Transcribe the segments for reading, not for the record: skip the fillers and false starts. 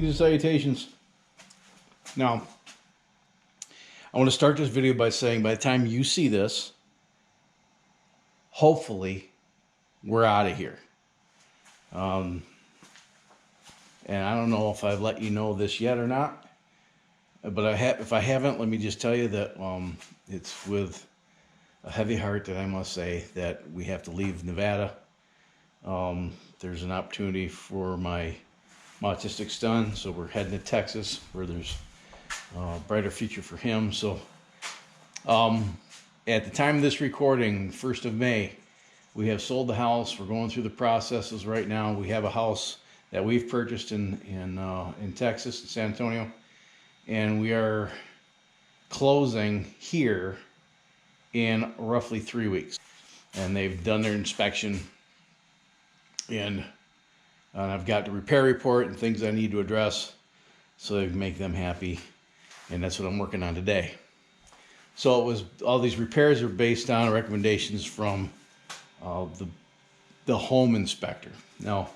Greetings and salutations. Now, I want to start this video by saying by the time you see this, hopefully, we're out of here. And I don't know if I've let you know this yet or not, but if I haven't, let me just tell you that it's with a heavy heart that I must say that we have to leave Nevada. There's an opportunity for my autistic son, so we're heading to Texas where there's a brighter future for him. So at the time of this recording, 1st of May, we have sold the house. We're going through the processes right now. We have a house that we've purchased in Texas, in San Antonio, and we are closing here in roughly 3 weeks. And they've done their inspection, and I've got the repair report and things I need to address so they can make them happy, and that's what I'm working on today. So it was, all these repairs are based on recommendations from the home inspector. Now,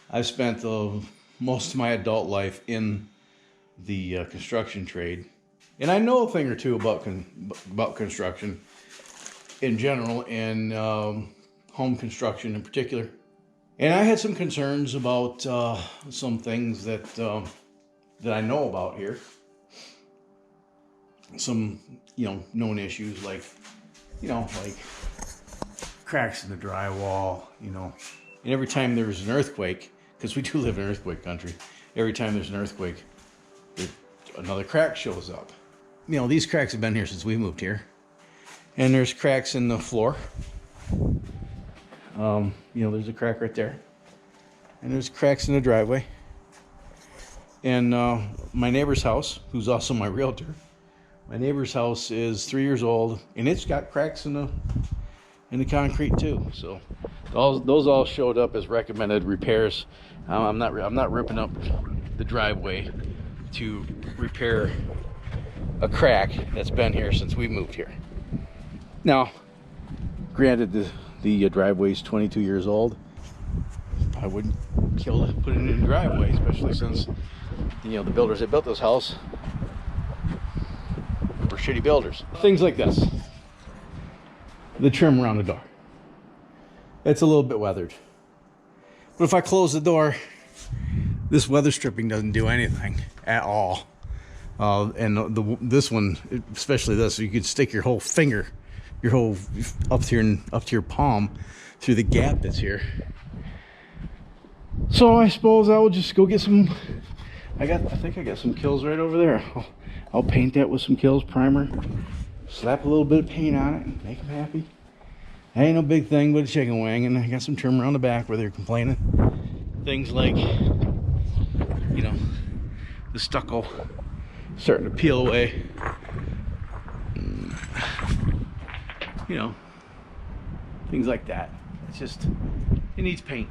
I've spent most of my adult life in the construction trade, and I know a thing or two about construction in general, and home construction in particular. And I had some concerns about some things that I know about here. Some, known issues like cracks in the drywall, and every time there's an earthquake, because we do live in earthquake country, every time there's an earthquake, another crack shows up. These cracks have been here since we moved here. And there's cracks in the floor. There's a crack right there. And there's cracks in the driveway. And my neighbor's house, who's also my realtor, my neighbor's house is 3 years old, and it's got cracks in the concrete too. So those all showed up as recommended repairs. I'm not ripping up the driveway to repair a crack that's been here since we moved here. Now, granted, the driveway's 22 years old. I wouldn't kill to put it in a driveway, especially since the builders that built this house were shitty builders. Things like this. The trim around the door. It's a little bit weathered. But if I close the door, this weather stripping doesn't do anything at all. And this one, especially this, you could stick your whole finger, up to your palm through the gap that's here. So I suppose I will just go get some. I think I got some Kills right over there. I'll paint that with some Kills primer, slap a little bit of paint on it, and make them happy. That ain't no big thing but a chicken wing, and I got some trim around the back where they're complaining. Things like, the stucco starting to peel away. Things like that. It's just, it needs paint.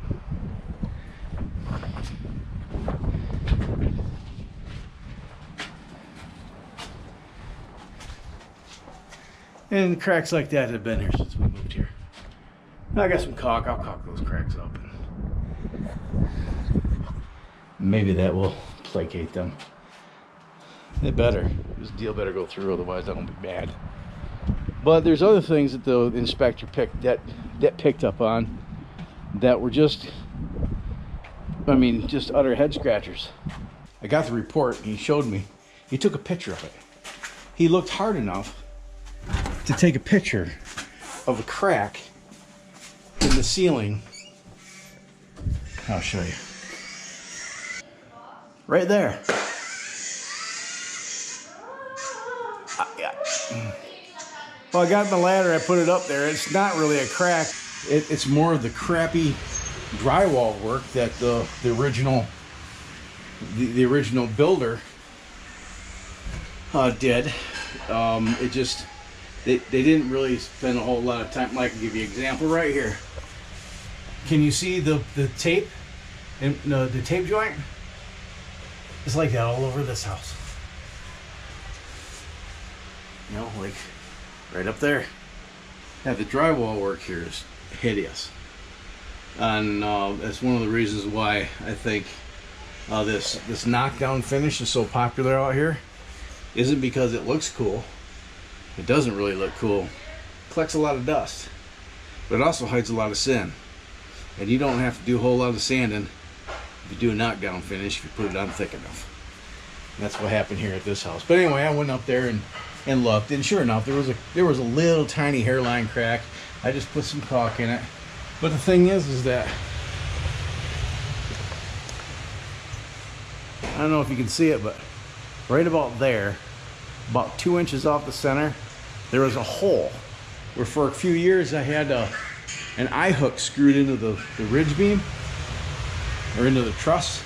And cracks like that have been here since we moved here. I got some caulk. I'll caulk those cracks up. Maybe that will placate them. They better. This deal better go through, otherwise I won't be mad. But there's other things that the inspector picked up on that were just utter head scratchers. I got the report and he showed me. He took a picture of it. He looked hard enough to take a picture of a crack in the ceiling. I'll show you. Right there. Well, I got the ladder, I put it up there. It's not really a crack. It's more of the crappy drywall work that the original builder did. They didn't really spend a whole lot of time. I can give you an example right here. Can you see the tape? And the tape joint? It's like that all over this house. Like right up there. Yeah, the drywall work here is hideous. And that's one of the reasons why I think This knockdown finish is so popular out here isn't because it looks cool. It doesn't really look cool. It collects a lot of dust, but it also hides a lot of sin. And you don't have to do a whole lot of sanding if you do a knockdown finish if you put it on thick enough. And that's what happened here at this house. But anyway, I went up there and looked, and sure enough, there was a little tiny hairline crack. I just put some caulk in it. But the thing is that I don't know if you can see it, but right about there, about 2 inches off the center, there was a hole where for a few years I had an eye hook screwed into the ridge beam or into the truss,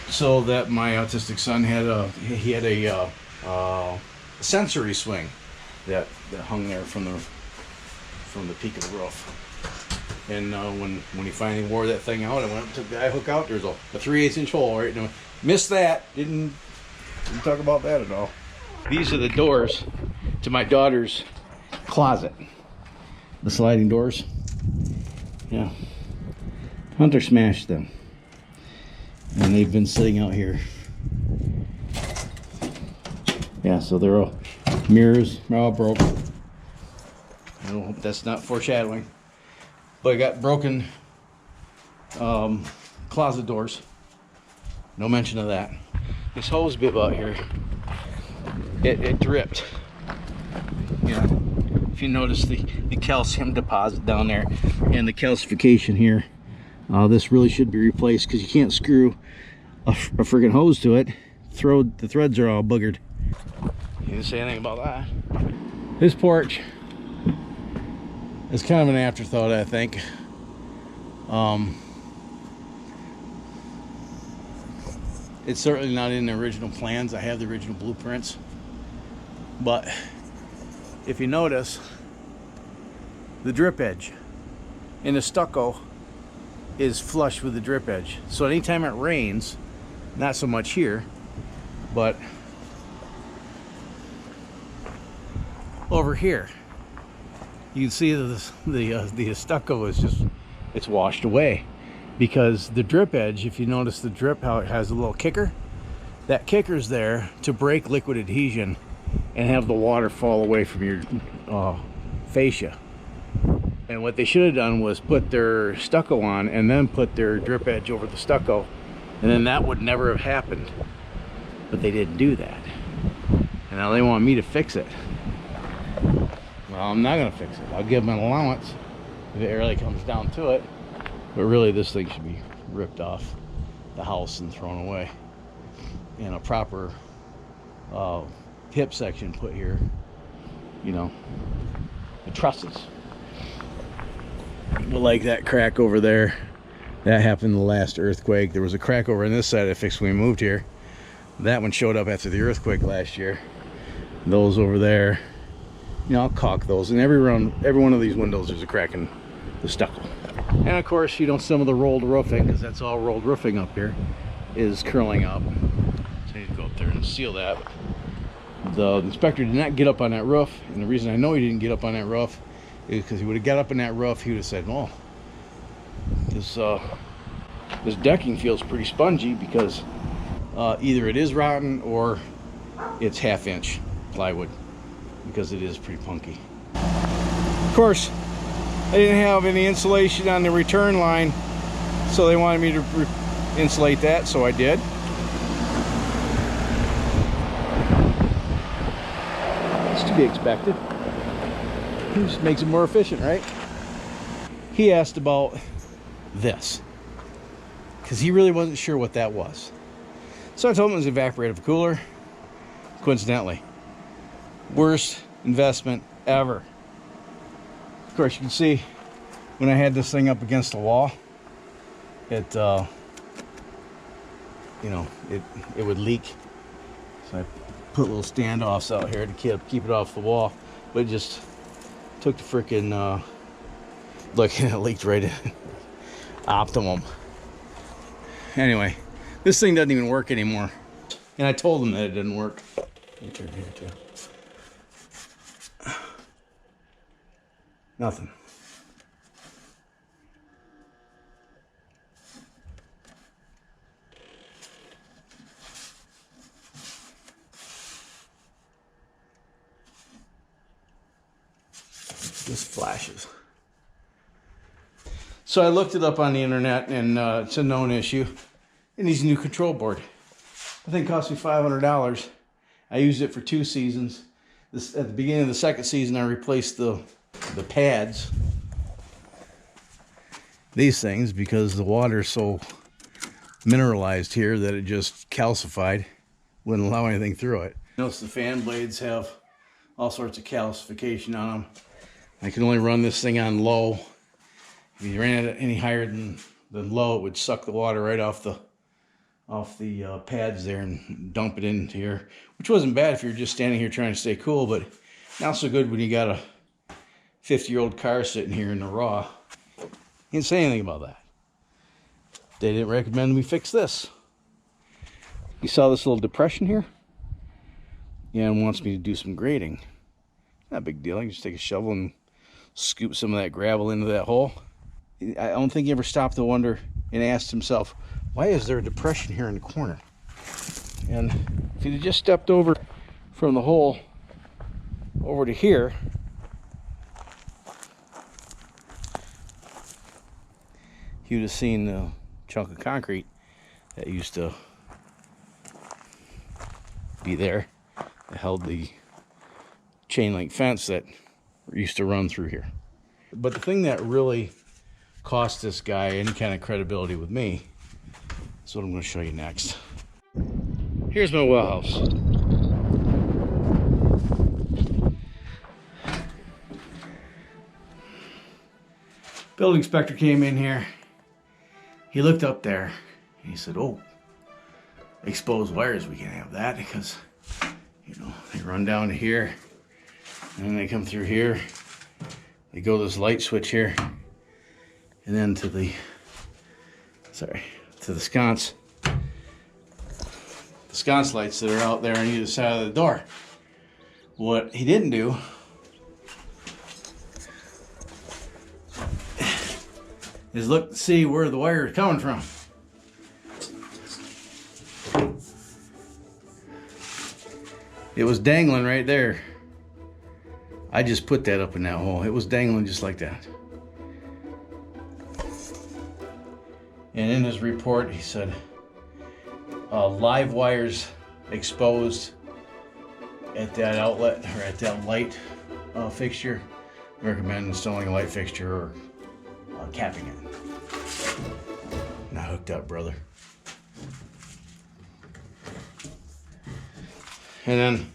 so that my autistic son had a sensory swing that hung there from the peak of the roof. And when he finally wore that thing out, I went up and took the eye hook out. There's a 3/8 inch hole right now. Missed that. Didn't talk about that at all. These are the doors to my daughter's closet. The sliding doors. Yeah. Hunter smashed them. And they've been sitting out here. Yeah, so they're all mirrors, they're all broke. I hope that's not foreshadowing. But I got broken closet doors. No mention of that. This hose bib out here, it dripped. Yeah. If you notice the calcium deposit down there and the calcification here, this really should be replaced because you can't screw a friggin' hose to it. The threads are all boogered. You didn't say anything about that. This porch is kind of an afterthought, I think. It's certainly not in the original plans. I have the original blueprints. But if you notice, the drip edge in the stucco is flush with the drip edge. So anytime it rains, not so much here, but over here, you can see that the stucco is just, it's washed away, because the drip edge, if you notice the drip, how it has a little kicker, that kicker's there to break liquid adhesion and have the water fall away from your fascia. And what they should have done was put their stucco on and then put their drip edge over the stucco, and then that would never have happened. But they didn't do that, and now they want me to fix it. Well, I'm not gonna fix it. I'll give them an allowance if it really comes down to it. But really, this thing should be ripped off the house and thrown away, and a proper hip section put here. You know, the trusses. But like that crack over there, that happened the last earthquake. There was a crack over on this side I fixed when we moved here. That one showed up after the earthquake last year. Those over there, you know, I'll caulk those. And every one of these windows there's a crack in the stucco. And of course, you know, some of the rolled roofing, because that's all rolled roofing up here, is curling up. So I need to go up there and seal that. The inspector did not get up on that roof, and the reason I know he didn't get up on that roof is because he would have got up in that roof, he would have said, "Oh, this decking feels pretty spongy," because either it is rotten or it's 1/2 inch plywood, because it is pretty punky. Of course, I didn't have any insulation on the return line, so they wanted me to insulate that, so I did. It's to be expected. It just makes it more efficient, right? He asked about this, because he really wasn't sure what that was. So I told him it was an evaporative cooler. Coincidentally, worst investment ever. Of course, you can see when I had this thing up against the wall, it you know, it would leak. So I put little standoffs out here to keep it off the wall, but it just took the freaking look, and it leaked right in. Optimum. Anyway, this thing doesn't even work anymore, and I told them that it didn't work. Let me turn here too. Nothing. Just flashes. So I looked it up on the internet, and it's a known issue. It needs a new control board. The thing cost me $500. I used it for 2 seasons. At the beginning of the second season, I replaced the pads. These things, because the water's so mineralized here that it just calcified. Wouldn't allow anything through it. Notice the fan blades have all sorts of calcification on them. I can only run this thing on low. If you ran it any higher than low, it would suck the water right off the pads there and dump it into here, which wasn't bad if you're just standing here trying to stay cool, but not so good when you got a 50-year-old car sitting here in the raw. He didn't say anything about that. They didn't recommend we fix this. You saw this little depression here? Yeah, and wants me to do some grading. Not a big deal. I can just take a shovel and scoop some of that gravel into that hole. I don't think he ever stopped to wonder and asked himself, why is there a depression here in the corner? And if he'd just stepped over from the hole over to here, he would have seen the chunk of concrete that used to be there that held the chain link fence that used to run through here. But the thing that really cost this guy any kind of credibility with me is what I'm going to show you next. Here's my well house. Building inspector came in here. He looked up there and he said, oh, exposed wires, we can't have that because, you know, they run down to here and then they come through here. They go to this light switch here and then to the sconce. The sconce lights that are out there on either side of the door. What he didn't do is look to see where the wire is coming from. It was dangling right there. I just put that up in that hole. It was dangling just like that. And in his report, he said, live wires exposed at that outlet or at that light fixture. Recommend installing a light fixture or capping it. Not hooked up, brother. And then,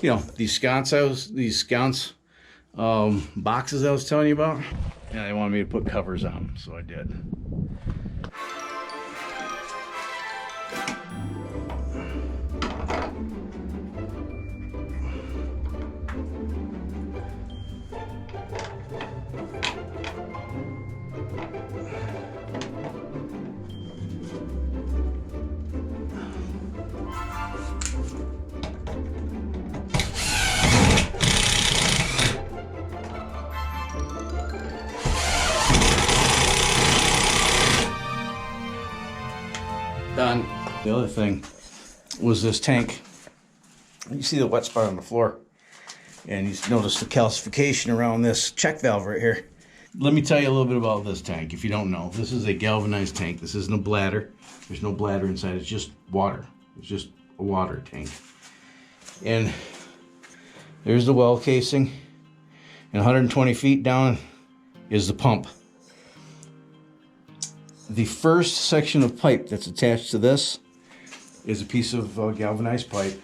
you know, these sconce boxes I was telling you about. Yeah, they wanted me to put covers on them, so I did. Done. The other thing was this tank. You see the wet spot on the floor, and you notice the calcification around this check valve right here. Let me tell you a little bit about this tank if you don't know. This is a galvanized tank. This isn't a bladder. There's no bladder inside. It's just water. It's just a water tank. And there's the well casing, and 120 feet down is the pump. The first section of pipe that's attached to this is a piece of galvanized pipe.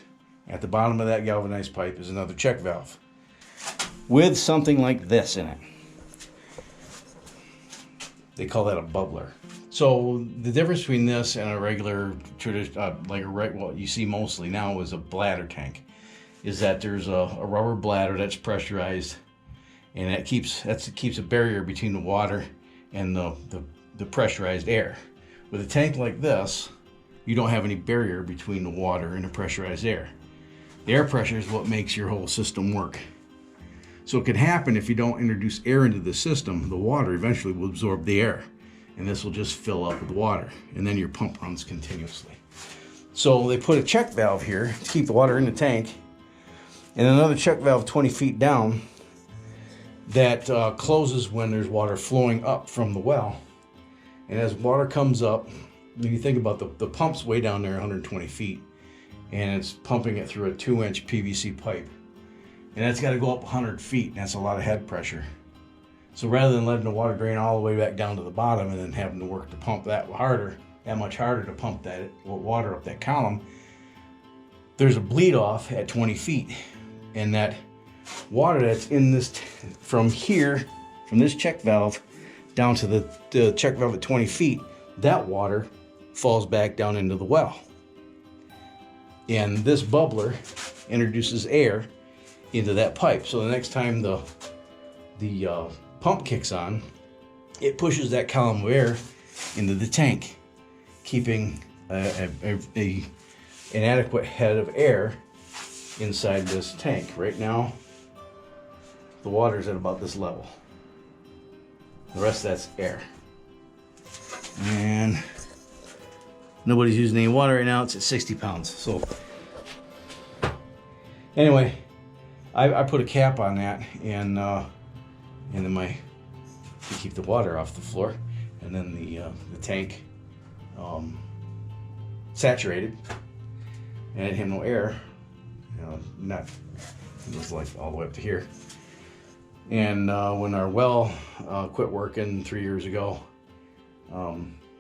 At the bottom of that galvanized pipe is another check valve with something like this in it. They call that a bubbler. So the difference between this and a regular, what you see mostly now is a bladder tank, is that there's a rubber bladder that's pressurized, and that keeps a barrier between the water and the pressurized air. With a tank like this, you don't have any barrier between the water and the pressurized air. The air pressure is what makes your whole system work. So it can happen if you don't introduce air into the system, the water eventually will absorb the air, and this will just fill up with water, and then your pump runs continuously. So they put a check valve here to keep the water in the tank, and another check valve 20 feet down that closes when there's water flowing up from the well. And as water comes up, if you think about the pump's way down there 120 feet, and it's pumping it through a 2-inch PVC pipe. And that's got to go up 100 feet, and that's a lot of head pressure. So rather than letting the water drain all the way back down to the bottom and then having to work to pump that much harder to pump that water up that column, there's a bleed off at 20 feet. And that water that's in this, from here, from this check valve down to the check valve at 20 feet, that water falls back down into the well. And this bubbler introduces air into that pipe. So the next time the pump kicks on, it pushes that column of air into the tank, keeping an adequate head of air inside this tank. Right now, the water's at about this level. The rest of that's air. And nobody's using any water right now. It's at 60 pounds. So anyway, I put a cap on that, and then to keep the water off the floor, and then the tank saturated, and it had no air, it was like all the way up to here. And when our well quit working 3 years ago,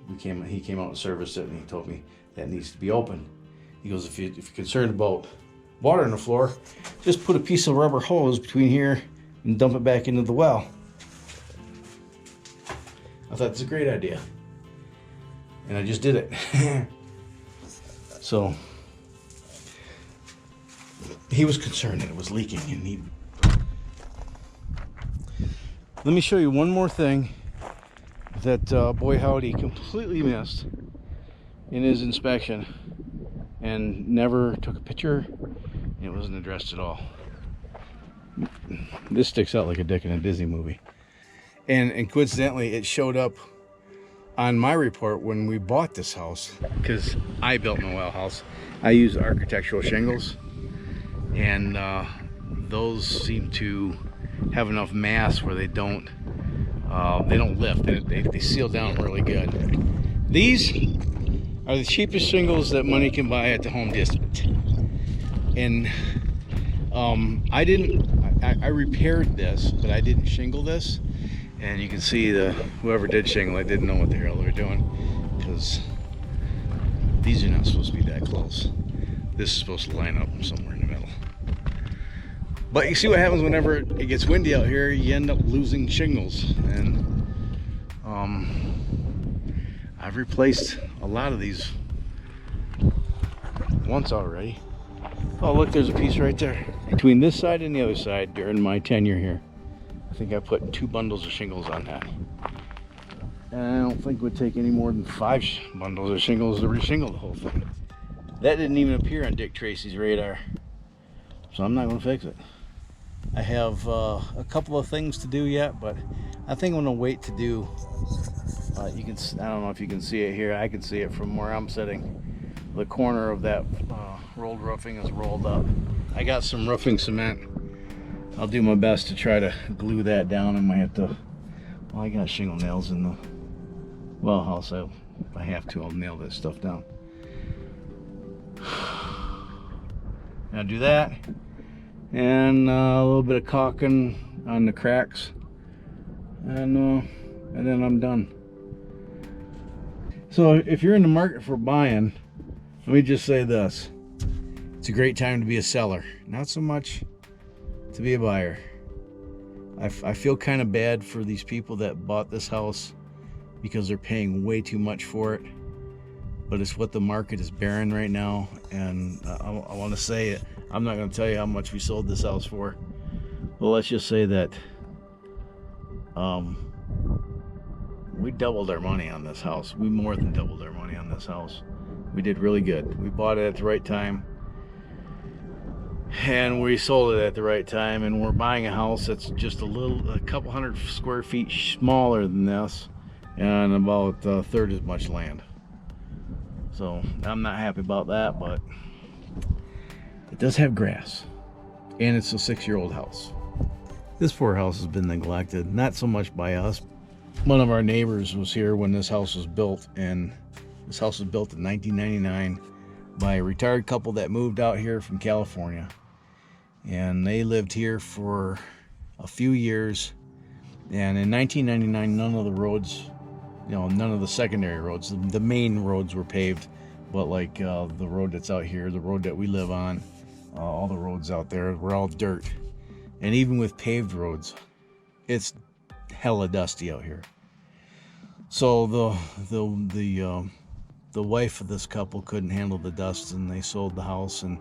he came out and serviced it, and he told me that needs to be open. He goes, if you're concerned about water on the floor, just put a piece of rubber hose between here and dump it back into the well. I thought it's a great idea, and I just did it. So he was concerned that it was leaking, and let me show you one more thing that boy howdy completely missed in his inspection, and never took a picture. It wasn't addressed at all. This sticks out like a dick in a Disney movie. And coincidentally, it showed up on my report when we bought this house, because I built my well house. I use architectural shingles, and those seem to have enough mass where they don't lift. They seal down really good. These are the cheapest shingles that money can buy at the Home Depot. And I repaired this, but I didn't shingle this. And you can see whoever did shingle, I didn't know what the hell they were doing, because these are not supposed to be that close. This is supposed to line up somewhere in the middle. But you see what happens whenever it gets windy out here, you end up losing shingles. And I've replaced a lot of these once already. Oh look, there's a piece right there. Between this side and the other side during my tenure here, I think I put 2 bundles of shingles on that. And I don't think it would take any more than 5 bundles of shingles to reshingle the whole thing. That didn't even appear on Dick Tracy's radar, so I'm not going to fix it. I have a couple of things to do yet, but I think I'm going to wait to do. I don't know if you can see it here. I can see it from where I'm sitting. The corner of that rolled roofing is rolled up. I got some roofing cement. I'll do my best to try to glue that down. I might have to. Well, I got shingle nails in the well house. So if I have to, I'll nail this stuff down. Now do that, and a little bit of caulking on the cracks, and then I'm done. So if you're in the market for buying, let me just say this: it's a great time to be a seller, not so much to be a buyer. I feel kind of bad for these people that bought this house because they're paying way too much for it, but it's what the market is bearing right now. And I want to say it. I'm not going to tell you how much we sold this house for. Well, let's just say that we doubled our money on this house. We more than doubled our money on this house. We did really good. We bought it at the right time, and we sold it at the right time, and we're buying a house that's just a couple hundred square feet smaller than this, and about a third as much land. So I'm not happy about that, but it does have grass, and it's a 6-year-old house. This poor house has been neglected, not so much by us. One of our neighbors was here when this house was built, and this house was built in 1999 by a retired couple that moved out here from California. And they lived here for a few years. And in 1999, none of the roads, none of the secondary roads, the main roads were paved. But like the road that's out here, the road that we live on, all the roads out there were all dirt. And even with paved roads, it's hella dusty out here. So the wife of this couple couldn't handle the dust, and they sold the house, and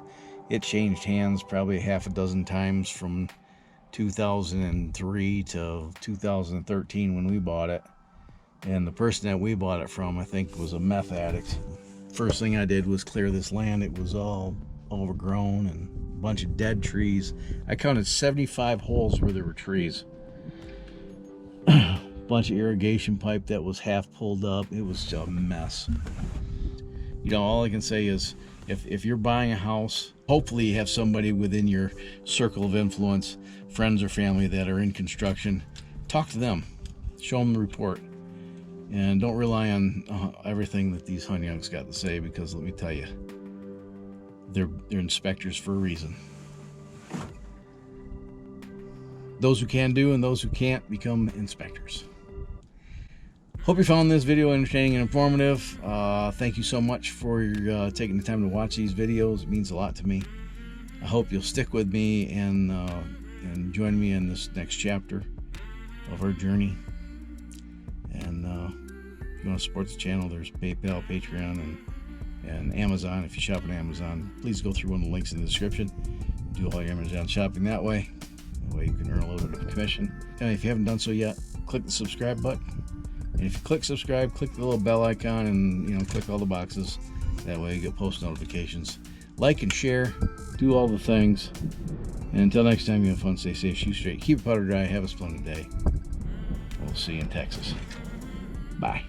it changed hands probably half a dozen times from 2003 to 2013 when we bought it. And the person that we bought it from, I think, was a meth addict. First thing I did was clear this land. It was all overgrown and a bunch of dead trees. I counted 75 holes where there were trees. Bunch of irrigation pipe that was half pulled up. It was a mess. All I can say is if you're buying a house, hopefully you have somebody within your circle of influence, friends or family that are in construction. Talk to them, show them the report, and don't rely on everything that these Hunyunks got to say, because let me tell you, they're inspectors for a reason. Those who can do and those who can't become inspectors. Hope you found this video entertaining and informative. Thank you so much for taking the time to watch these videos. It means a lot to me. I hope you'll stick with me and join me in this next chapter of our journey. And if you want to support the channel, there's PayPal, Patreon, and Amazon. If you shop on Amazon, please go through one of the links in the description. Do all your Amazon shopping that way. That way you can earn a little bit of a commission. And if you haven't done so yet, click the subscribe button. And if you click subscribe, click the little bell icon, and click all the boxes. That way you get post notifications. Like and share. Do all the things. And until next time, you have fun, stay safe, shoot straight, keep your powder dry, have a splendid day. We'll see you in Texas. Bye.